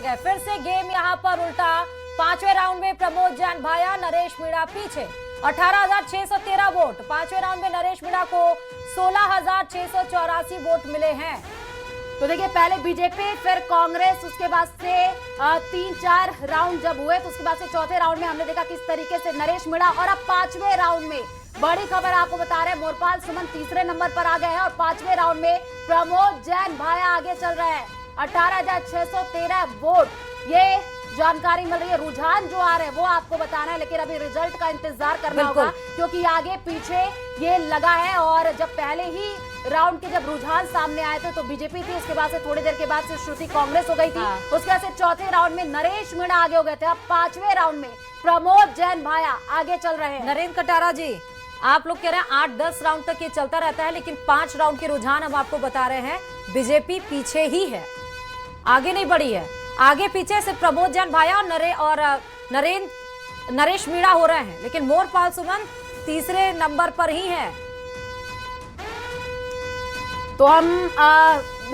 गए। फिर से गेम यहाँ पर उल्टा। पांचवें राउंड में प्रमोद जैन भाया, नरेश मीणा पीछे। 18,613 वोट। पांचवें राउंड में नरेश मीणा को 16,684 वोट मिले हैं। तो देखिए, पहले बीजेपी, फिर कांग्रेस, उसके बाद से 3-4 राउंड जब हुए तो उसके बाद से चौथे राउंड में हमने देखा किस तरीके से नरेश मीणा, और अब पांचवें राउंड में बड़ी खबर आपको बता रहे हैं, मोरपाल सुमन तीसरे नंबर पर आ गए हैं और पांचवें राउंड में प्रमोद जैन भाया आगे चल रहे हैं। 18,613 वोट, ये जानकारी मिल रही है। रुझान जो आ रहे हैं वो आपको बताना है, लेकिन अभी रिजल्ट का इंतजार करना होगा क्योंकि आगे पीछे ये लगा है। और जब पहले ही राउंड के जब रुझान सामने आए थे तो बीजेपी थी, उसके बाद से थोड़ी देर के बाद से श्रुति कांग्रेस हो गई थी, उसके बाद से चौथे राउंड में नरेश मीणा आगे हो गए थे। अब पांचवें राउंड में प्रमोद जैन भाया आगे चल रहे हैं। नरेंद्र कटारा जी, आप लोग कह रहे हैं 8-10 राउंड तक ये चलता रहता है, लेकिन 5 राउंड के रुझान हम आपको बता रहे हैं, बीजेपी पीछे ही है, आगे नहीं बढ़ी है। आगे पीछे से प्रमोद जैन भाया और नरेश मीणा हो रहे हैं, लेकिन मोरपाल सुमन तीसरे नंबर पर ही है। तो हम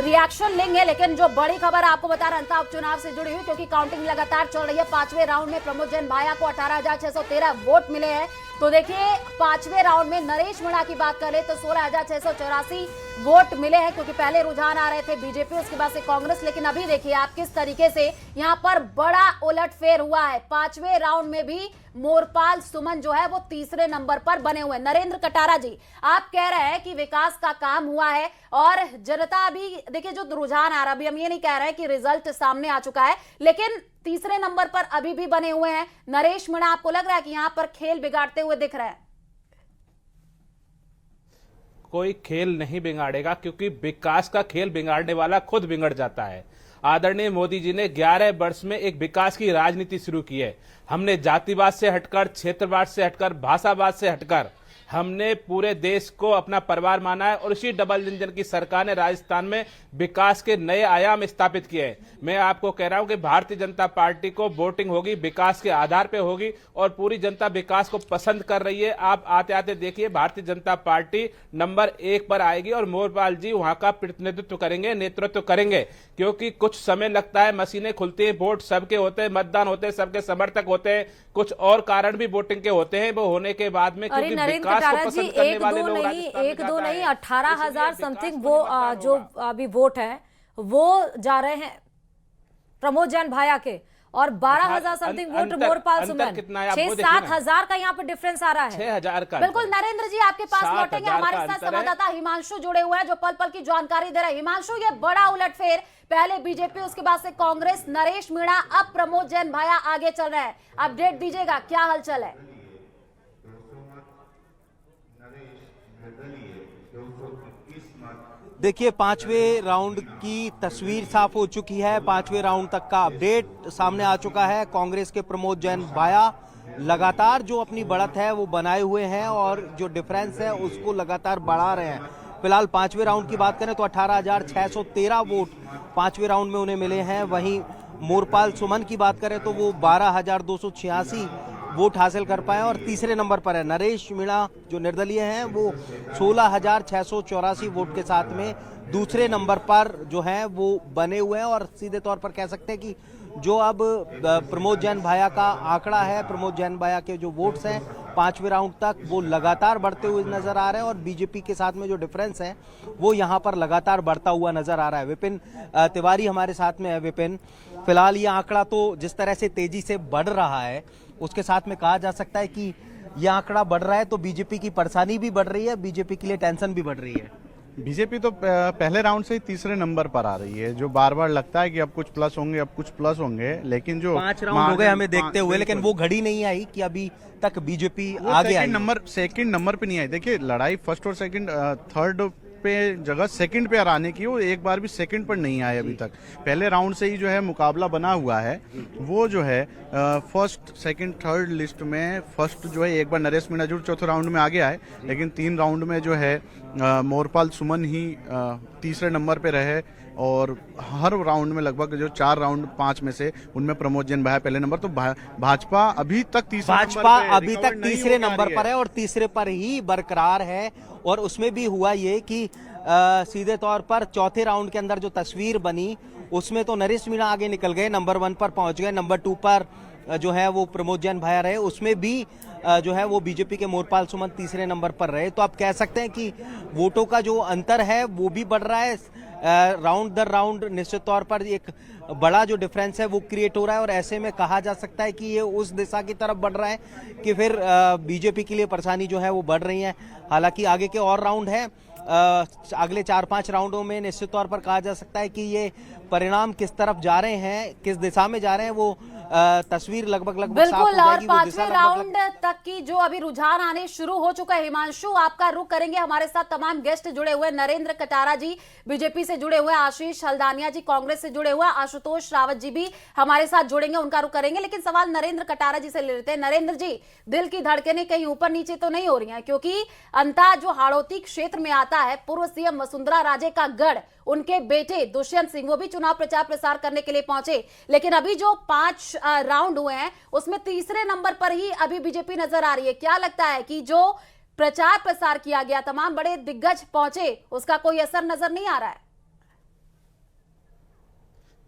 रिएक्शन लेंगे, लेकिन जो बड़ी खबर आपको बता रहे हैं उपचुनाव से जुड़ी हुई, क्योंकि काउंटिंग लगातार चल रही है। पांचवें राउंड में प्रमोद जैन भाया को 18,613 वोट मिले हैं। तो देखिए, पांचवें राउंड में नरेश मीणा की बात करें तो 16,684 वोट मिले हैं, क्योंकि पहले रुझान आ रहे थे बीजेपी, उसके बाद से कांग्रेस, लेकिन अभी देखिए आप किस तरीके से यहां पर बड़ा उलटफेर हुआ है। पांचवें राउंड में भी मोरपाल सुमन जो है वो तीसरे नंबर पर बने हुए हैं। नरेंद्र कटारा जी, आप कह रहे हैं कि विकास का काम हुआ है और जनता भी देखिए, जो रुझान आ रहा, अभी हम ये नहीं कह रहे हैं कि रिजल्ट सामने आ चुका है, लेकिन तीसरे नंबर पर अभी भी बने हुए हैं नरेश मीणा। आपको लग रहा है कि यहां पर खेल बिगाड़ते हुए दिख रहा है? कोई खेल नहीं बिगाड़ेगा, क्योंकि विकास का खेल बिगाड़ने वाला खुद बिगड़ जाता है। आदरणीय मोदी जी ने 11 वर्ष में एक विकास की राजनीति शुरू की है। हमने जातिवाद से हटकर, क्षेत्रवाद से हटकर, भाषावाद से हटकर हमने पूरे देश को अपना परिवार माना है, और इसी डबल इंजन की सरकार ने राजस्थान में विकास के नए आयाम स्थापित किए हैं। मैं आपको कह रहा हूं कि भारतीय जनता पार्टी को वोटिंग होगी, विकास के आधार पे होगी, और पूरी जनता विकास को पसंद कर रही है। आप आते आते देखिए, भारतीय जनता पार्टी नंबर 1 पर आएगी और मोरपाल जी वहां का प्रतिनिधित्व करेंगे, नेतृत्व करेंगे, क्योंकि कुछ समय लगता है, मशीनें खुलती है, वोट सबके होते हैं, मतदान होते हैं, सबके समर्थक होते हैं, कुछ और कारण भी वोटिंग के होते हैं, वो होने के बाद में, क्योंकि विकास को पसंद करने वाले लोग एक दो नहीं 18,000 समथिंग वो जो अभी वोट है वो जा रहे हैं प्रमोद जैन भाया के, और 12,000 समथिंग वोट मोरपाल सुमन। 6-7 हजार का यहाँ पे डिफरेंस आ रहा है। 6,000 का। बिल्कुल नरेंद्र जी, आपके पास लौटेंगे। हमारे साथ संवाददाता हिमांशु जुड़े हुए हैं जो पल पल की जानकारी दे रहे हैं। हिमांशु, ये बड़ा उलटफेर, पहले बीजेपी, उसके बाद से कांग्रेस, नरेश मीणा, अब प्रमोद जैन भाया आगे चल रहे हैं। अपडेट दीजिएगा, क्या हलचल है? देखिए, पांचवें राउंड की तस्वीर साफ हो चुकी है। पांचवें राउंड तक का अपडेट सामने आ चुका है। कांग्रेस के प्रमोद जैन भाया लगातार जो अपनी बढ़त है वो बनाए हुए हैं और जो डिफरेंस है उसको लगातार बढ़ा रहे हैं। फिलहाल पांचवें राउंड की बात करें तो 18,613 वोट पांचवें राउंड में उन्हें मिले हैं। वहीं मोरपाल सुमन की बात करें तो वो 12,286 वोट हासिल कर पाए और तीसरे नंबर पर है। नरेश मीणा जो निर्दलीय हैं वो 16,684 वोट के साथ में दूसरे नंबर पर जो हैं वो बने हुए हैं। और सीधे तौर पर कह सकते हैं कि जो अब प्रमोद जैन भाया का आंकड़ा है, प्रमोद जैन भाया के जो वोट्स हैं पांचवें राउंड तक वो लगातार बढ़ते हुए नजर आ रहे हैं और बीजेपी के साथ में जो डिफरेंस है वो यहाँ पर लगातार बढ़ता हुआ नजर आ रहा है। विपिन तिवारी हमारे साथ में है। विपिन, फिलहाल ये आंकड़ा तो जिस तरह से तेजी से बढ़ रहा है उसके साथ में कहा जा सकता है कि यह आंकड़ा बढ़ रहा है तो बीजेपी की परेशानी भी बढ़ रही है, बीजेपी के लिए टेंशन भी बढ़ रही है। बीजेपी तो पहले राउंड से ही तीसरे नंबर पर आ रही है, जो बार बार लगता है कि अब कुछ प्लस होंगे, अब कुछ प्लस होंगे, लेकिन जो 5 राउंड हो गए हमें देखते हुए, लेकिन वो घड़ी नहीं आई कि अभी तक बीजेपी आगे आई। सेकंड नंबर पे नहीं आई। देखिए, लड़ाई फर्स्ट और सेकंड, थर्ड पे जगह सेकंड पे आने की, वो एक बार भी सेकंड पर नहीं आए अभी तक। पहले राउंड से ही जो है मुकाबला बना हुआ है। वो जो है फर्स्ट सेकंड थर्ड लिस्ट में फर्स्ट जो है एक बार नरेश मीणा जरूर चौथे राउंड में आगे आए, लेकिन 3 राउंड में जो है मोरपाल सुमन ही तीसरे नंबर पे रहे और हर राउंड में लगभग जो 4 राउंड 5 में से उनमें प्रमोद जैन भाया पहले नंबर। तो भाजपा अभी तक तीसरे नंबर पर है और तीसरे पर ही बरकरार है। और उसमें भी हुआ ये कि सीधे तौर पर चौथे राउंड के अंदर जो तस्वीर बनी उसमें तो नरेश मीणा आगे निकल गए, नंबर 1 पर पहुंच गए। नंबर 2 पर जो है वो प्रमोद जैन भाया रहे, उसमें भी जो है वो बीजेपी के मोरपाल सुमन तीसरे नंबर पर रहे। तो आप कह सकते हैं कि वोटों का जो अंतर है वो भी बढ़ रहा है, राउंड दर राउंड निश्चित तौर पर एक बड़ा जो डिफरेंस है वो क्रिएट हो रहा है, और ऐसे में कहा जा सकता है कि ये उस दिशा की तरफ बढ़ रहा है कि फिर बीजेपी के लिए परेशानी जो है वो बढ़ रही है। हालांकि आगे के और राउंड है, अगले 4-5 राउंडों में निश्चित तौर पर कहा जा सकता है कि ये परिणाम किस तरफ जा रहे हैं, किस दिशा में जा रहे हैं, वो तस्वीर लगभग साफ हो बिल्कुल। जाएगी। और वो पांचवें दिशा राउंड तक की जो अभी रुझान आने शुरू हो चुका है, हिमांशु आपका रुख करेंगे। हमारे साथ तमाम गेस्ट जुड़े हुए, नरेंद्र कटारा जी बीजेपी से जुड़े हुए, आशीष हल्दानिया जी कांग्रेस से जुड़े हुए, आशुतोष रावत जी भी हमारे साथ जुड़ेंगे, उनका रुख करेंगे। लेकिन सवाल नरेंद्र कटारा जी से ले लेते हैं। नरेंद्र जी, दिल की धड़कनें कहीं ऊपर नीचे तो नहीं हो रही हैं? क्योंकि अंता जो हाड़ौती क्षेत्र में आता है, पूर्व सीएम वसुंधरा राजे का गढ़, उनके बेटे दुष्यंत सिंह वो भी चुनाव प्रचार प्रसार करने के लिए पहुंचे। लेकिन अभी जो 5 राउंड हुए हैं उसमें तीसरे नंबर पर ही अभी बीजेपी नजर आ रही है। क्या लगता है कि जो प्रचार प्रसार किया गया, तमाम बड़े दिग्गज पहुंचे, उसका कोई असर नजर नहीं आ रहा है?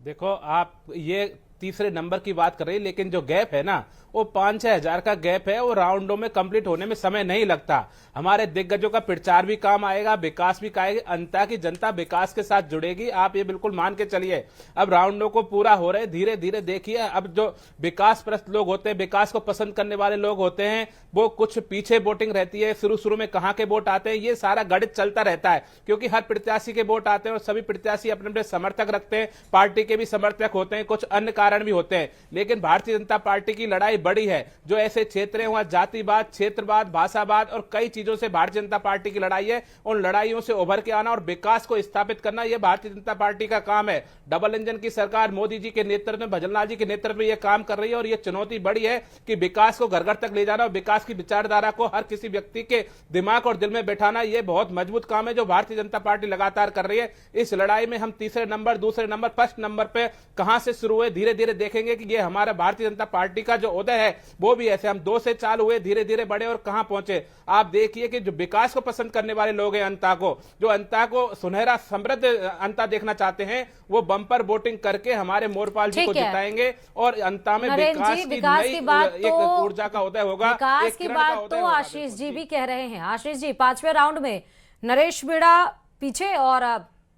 देखो, आप ये तीसरे नंबर की बात कर रही है, लेकिन जो गैप है ना वो 5-6 हजार का गैप है, वो राउंडों में कंप्लीट होने में समय नहीं लगता। हमारे दिग्गजों का प्रचार भी काम आएगा, विकास भी आएगा, अंता की जनता विकास के साथ जुड़ेगी, आप ये बिल्कुल मान के चलिए। अब राउंडों को पूरा हो रहे, धीरे धीरे देखिए। अब जो विकास प्रस्त लोग होते हैं, विकास को पसंद करने वाले लोग होते हैं, वो कुछ पीछे वोटिंग रहती है, शुरू में कहां के वोट आते हैं, ये सारा गणित चलता रहता है। क्योंकि हर प्रत्याशी के वोट आते हैं और सभी प्रत्याशी अपने अपने समर्थक रखते हैं, पार्टी के भी समर्थक होते हैं, कुछ अन्य कारण भी होते हैं। लेकिन भारतीय जनता पार्टी की लड़ाई बड़ी है। जो ऐसे क्षेत्र हैं वहां जातिवाद, क्षेत्रवाद, भाषावाद और कई चीजों से भारतीय जनता पार्टी की लड़ाई है। उन लड़ाइयों से उभर के आना और विकास को स्थापित करना, यह भारतीय जनता पार्टी का काम है। डबल इंजन की सरकार मोदी जी के नेतृत्व में, भजनलाल जी के नेतृत्व में यह काम कर रही है, और यह चुनौती बड़ी है कि विकास को घर घर तक ले जाना और विकास की विचारधारा को हर किसी व्यक्ति के दिमाग और दिल में बैठाना, यह बहुत मजबूत काम है जो भारतीय जनता पार्टी लगातार कर रही है। इस लड़ाई में हम तीसरे नंबर, दूसरे नंबर, फर्स्ट नंबर पे कहां से शुरू हुए, धीरे धीरे देखेंगे कि यह हमारा भारतीय जनता पार्टी का जो उदय है वो भी ऐसे हम 2 से चालू हुए, धीरे धीरे बढ़े और कहां पहुंचे। आप देखिए कि जो विकास को पसंद करने वाले लोग हैं, अंता को, जो अंता को सुनहरा समृद्ध अंता देखना चाहते हैं, वो बम्पर वोटिंग करके हमारे मोरपाल जी को जिताएंगे और अंता में विकास की बात, एक ऊर्जा का उदय होगा। विकास की बात तो आशीष जी भी कह रहे हैं। आशीष जी, 5वें राउंड में नरेश मीणा पीछे और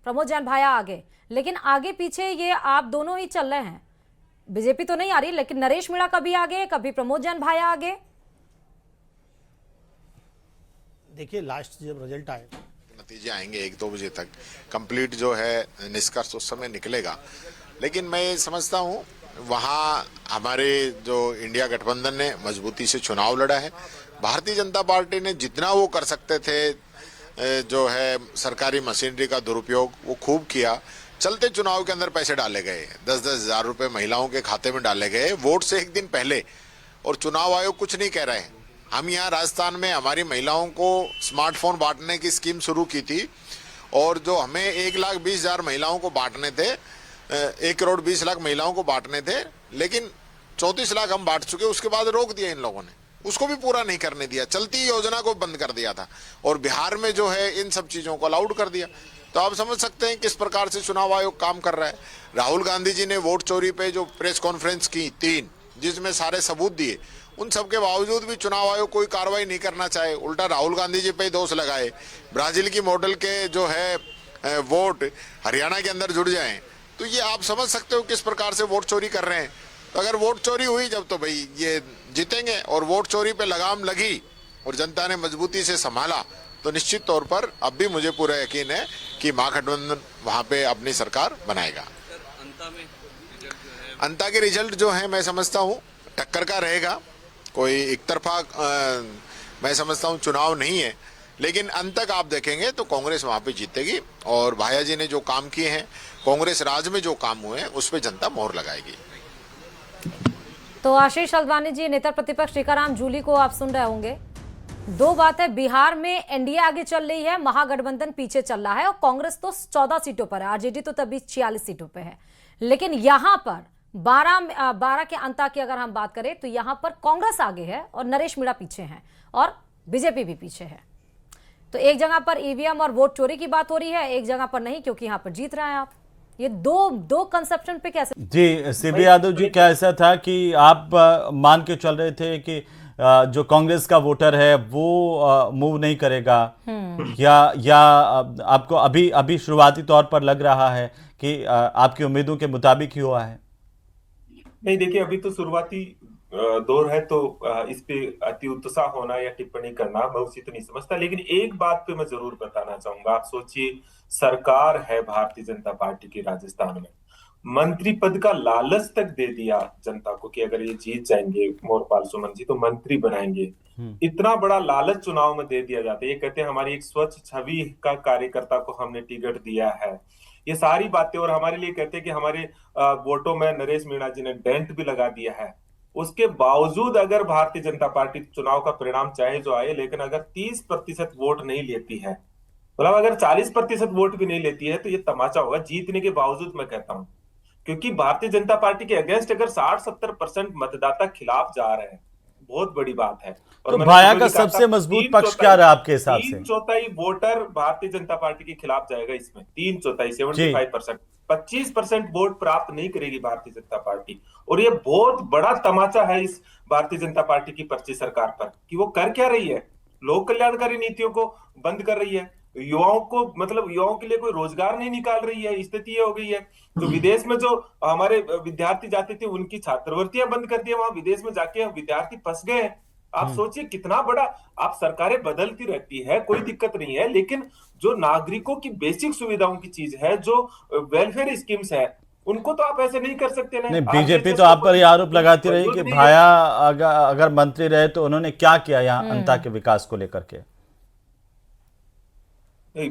प्रमोद जैन भाया आगे, लेकिन आगे पीछे ये आप दोनों ही चल रहे हैं। बीजेपी तो नहीं आ रही, लेकिन नरेश मीणा कभी आगे, कभी प्रमोद जैन भाया आगे। देखिए, लास्ट जब रिजल्ट आए, नतीजे आएंगे 1-2 बजे तक, कंप्लीट जो है निष्कर्ष उस समय निकलेगा। लेकिन मैं समझता हूँ वहाँ हमारे जो इंडिया गठबंधन ने मजबूती से चुनाव लड़ा है। भारतीय जनता पार्टी ने जितना वो कर सकते थे, जो है सरकारी मशीनरी का दुरुपयोग, वो खूब किया। चलते चुनाव के अंदर पैसे डाले गए, 10-10 हजार रुपए महिलाओं के खाते में डाले गए वोट से एक दिन पहले, और चुनाव आयोग कुछ नहीं कह रहे हैं। हम यहाँ राजस्थान में हमारी महिलाओं को स्मार्टफोन बांटने की स्कीम शुरू की थी, और जो हमें 1,20,000 महिलाओं को बांटने थे, 1,20,00,000 महिलाओं को बांटने थे, लेकिन 34 लाख हम बांट चुके। उसके बाद रोक दिया इन लोगों ने, उसको भी पूरा नहीं करने दिया, चलती योजना को बंद कर दिया था, और बिहार में जो है इन सब चीजों को अलाउड कर दिया। तो आप समझ सकते हैं किस प्रकार से चुनाव आयोग काम कर रहा है। राहुल गांधी जी ने वोट चोरी पे जो प्रेस कॉन्फ्रेंस की 3, जिसमें सारे सबूत दिए, उन सब के बावजूद भी चुनाव आयोग कोई कार्रवाई नहीं करना चाहे, उल्टा राहुल गांधी जी पे दोष लगाए। ब्राजील की मॉडल के जो है वोट हरियाणा के अंदर जुड़ जाएं, तो ये आप समझ सकते हो किस प्रकार से वोट चोरी कर रहे हैं। तो अगर वोट चोरी हुई जब, तो भाई ये जीतेंगे, और वोट चोरी पे लगाम लगी और जनता ने मजबूती से संभाला, तो निश्चित तौर पर अब भी मुझे पूरा यकीन है कि महागठबंधन वहां पे अपनी सरकार बनाएगा। अंता के रिजल्ट जो है मैं समझता हूँ टक्कर का रहेगा, कोई एक तरफा मैं समझता हूँ चुनाव नहीं है। लेकिन अंत तक आप देखेंगे तो कांग्रेस वहां पे जीतेगी, और भाया जी ने जो काम किए हैं, कांग्रेस राज में जो काम हुए हैं, उस पर जनता मोहर लगाएगी। तो आशीष हल्द्वानी जी, नेता प्रतिपक्ष टीकाराम जूली को आप सुन रहे होंगे। 2 बात है, बिहार में एनडीए आगे चल रही है, महागठबंधन पीछे चल रहा है, और कांग्रेस तो 14 सीटों पर है, आरजेडी तो तभी 46 सीटों पर है। लेकिन यहां पर 12 के अंता की अगर हम बात करें तो यहां पर कांग्रेस आगे है और नरेश मीणा पीछे हैं, और बीजेपी भी पीछे है। तो एक जगह पर ईवीएम और वोट चोरी की बात हो रही है, एक जगह पर नहीं, क्योंकि यहां पर जीत रहे हैं आप। ये दो कंसेप्शन पे कैसे? जी सीबी यादव जी, क्या ऐसा था कि आप मान के चल रहे थे कि जो कांग्रेस का वोटर है वो मूव नहीं करेगा, या आपको अभी अभी शुरुआती तौर पर लग रहा है कि आपकी उम्मीदों के मुताबिक ही हुआ है? नहीं, देखिए अभी तो शुरुआती दौर है, तो इस पे अति उत्साह होना या टिप्पणी करना मैं उचित नहीं समझता। लेकिन एक बात पे मैं जरूर बताना चाहूंगा। आप सोचिए, सरकार है भारतीय जनता पार्टी की राजस्थान में, मंत्री पद का लालच तक दे दिया जनता को कि अगर ये जीत जाएंगे मोरपाल सुमन जी तो मंत्री बनाएंगे। इतना बड़ा लालच चुनाव में दे दिया जाता है। ये कहते हैं हमारी एक स्वच्छ छवि का कार्यकर्ता को हमने टिकट दिया है, ये सारी बातें। और हमारे लिए कहते हैं कि हमारे वोटों में नरेश मीणा जी ने डेंट भी लगा दिया है। उसके बावजूद अगर भारतीय जनता पार्टी चुनाव का परिणाम चाहे जो आए, लेकिन अगर 30% वोट नहीं लेती है, मतलब अगर 40% वोट भी नहीं लेती है, तो ये तमाचा होगा जीतने के बावजूद, मैं कहता हूं। क्योंकि भारतीय जनता पार्टी के अगेंस्ट अगर 60-70% मतदाता खिलाफ जा रहे हैं, बहुत बड़ी बात है। और तो मैंने भाया शुरू का में कहा था, सबसे मजबूत तीन पक्ष चौथाई- क्या रहा आपके हिसाब से? 3/4 वोटर भारतीय जनता पार्टी के खिलाफ जाएगा इसमें, 3/4 75%। 25% वोट प्राप्त नहीं करेगी भारतीय जनता पार्टी। और ये बहुत बड़ा तमाचा है इस भारतीय जनता पार्टी की पर्ची सरकार पर, कि वो कर क्या रही है। लोक कल्याणकारी नीतियों को बंद कर रही है, युवाओं को, मतलब युवाओं के लिए कोई रोजगार नहीं निकाल रही है। स्थिति ये हो गई है। तो विदेश में जो हमारे विद्यार्थी जाते थे उनकी छात्रवृत्तियां बंद कर दी, वहां विदेश में जाके विद्यार्थी फंस गए हैं। आप सोचिए कितना बड़ा। आप सरकारें बदलती रहती है, कोई दिक्कत नहीं है, लेकिन जो नागरिकों की बेसिक सुविधाओं की चीज है, जो वेलफेयर स्कीम्स है, उनको तो आप ऐसे नहीं कर सकते ना। नहीं, बीजेपी तो आप पर ये आरोप लगाती रही कि भाया अगर मंत्री रहे तो उन्होंने क्या किया यहाँ अंता के विकास को लेकर के।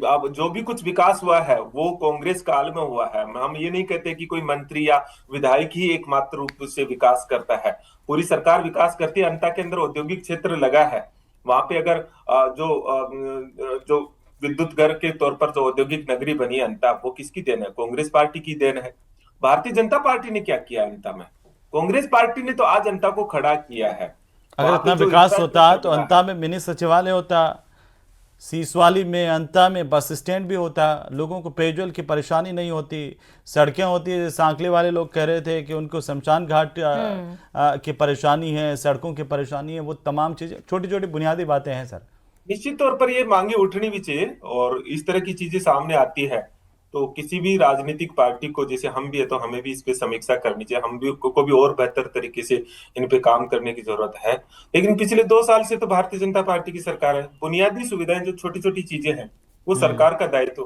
अब जो भी कुछ विकास हुआ है वो कांग्रेस काल में हुआ है। हम ये नहीं कहते कि कोई मंत्री या विधायक ही एकमात्र रूप से विकास करता है, पूरी सरकार विकास करती है। अंता के अंदर औद्योगिक क्षेत्र लगा है, वहां पे अगर जो विद्युत घर के तौर पर जो औद्योगिक नगरी बनी है अंता, वो किसकी देन है? कांग्रेस पार्टी की देन है। भारतीय जनता पार्टी ने क्या किया अंता में? कांग्रेस पार्टी ने तो आज अंता को खड़ा किया है। अगर इतना विकास होता तो अंता में मिनी सचिवालय होता, सीसवाली में, अंता में बस स्टैंड भी होता, लोगों को पेयजल की परेशानी नहीं होती, सड़कें होती। सांकले वाले लोग कह रहे थे कि उनको शमशान घाट की परेशानी है, सड़कों की परेशानी है, वो तमाम चीजें छोटी छोटी बुनियादी बातें हैं सर। निश्चित तौर पर ये मांगे उठनी भी चाहिए, और इस तरह की चीजें सामने आती है तो किसी भी राजनीतिक पार्टी को, जैसे हम भी है, तो हमें भी इस पे समीक्षा करनी चाहिए। हम भी को भी और बेहतर तरीके से इन पे काम करने की जरूरत है। लेकिन पिछले 2 साल से तो भारतीय जनता पार्टी की सरकार है, बुनियादी सुविधाएं जो छोटी छोटी चीजें हैं वो सरकार का दायित्व